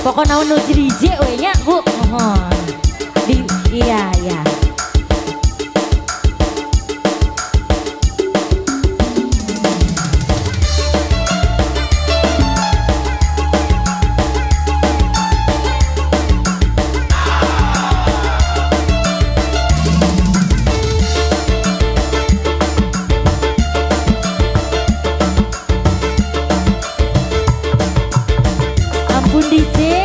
Pokoknya nuju DJ we nya Bu. Mohon. Iya iya. Ampun DJ.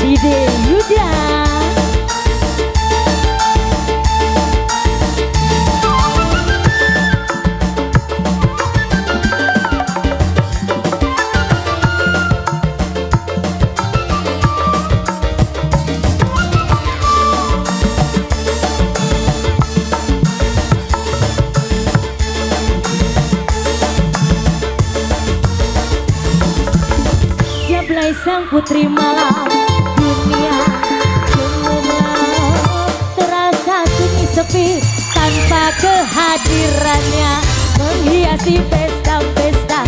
Ide Yuda. Jablay sang putri malam, dunia gemerlap, terasa sunyi sepi tanpa kehadirannya, menghiasi pesta-pesta,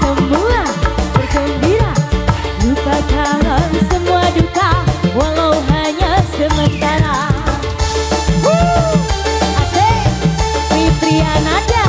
semua bergembira, lupakan semua duka walau hanya sementara. Asik Fitri Ananda.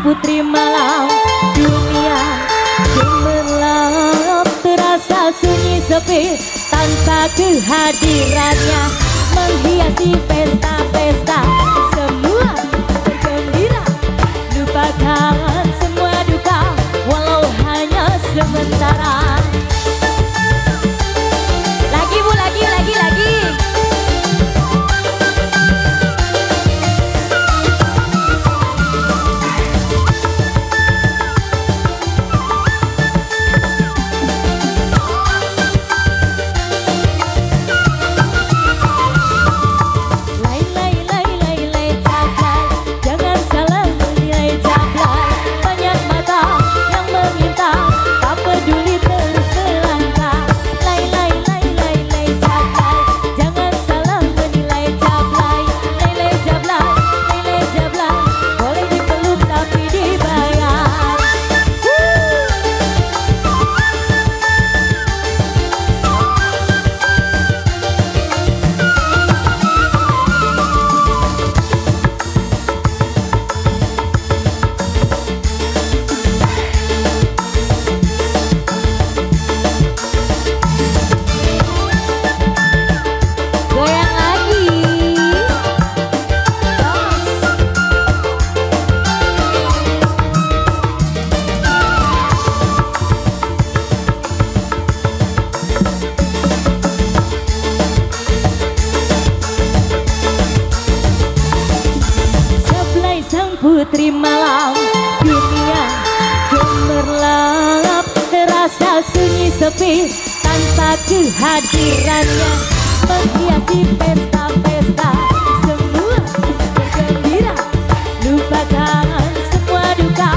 Putri malam, dunia gemerlap, terasa sunyi sepi tanpa kehadirannya, menghiasi pesta-pesta, semua bergembira, lupakan semua duka walau hanya sementara. Lagi Bu, lagi. Putri malam, dunia gemerlap, terasa sunyi sepi tanpa kehadirannya, menghiasi pesta-pesta, semua bergembira, lupakan semua duka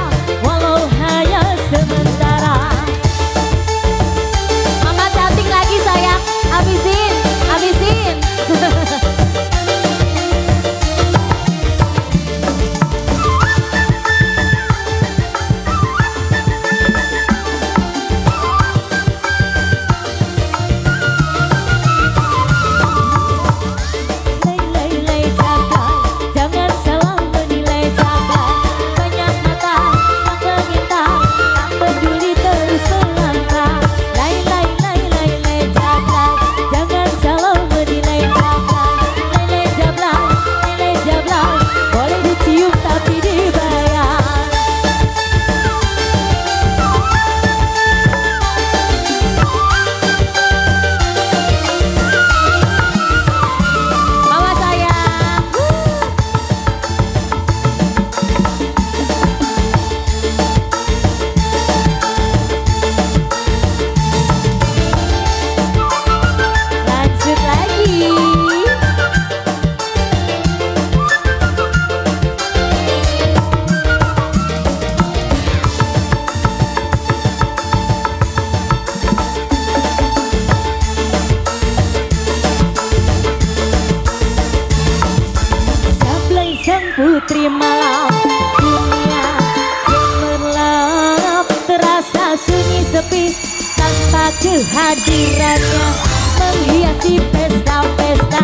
walau hanya sementara. Mama cantik lagi sayang, habisin. terasa sunyi sepi tanpa kehadirannya, menghiasi pesta-pesta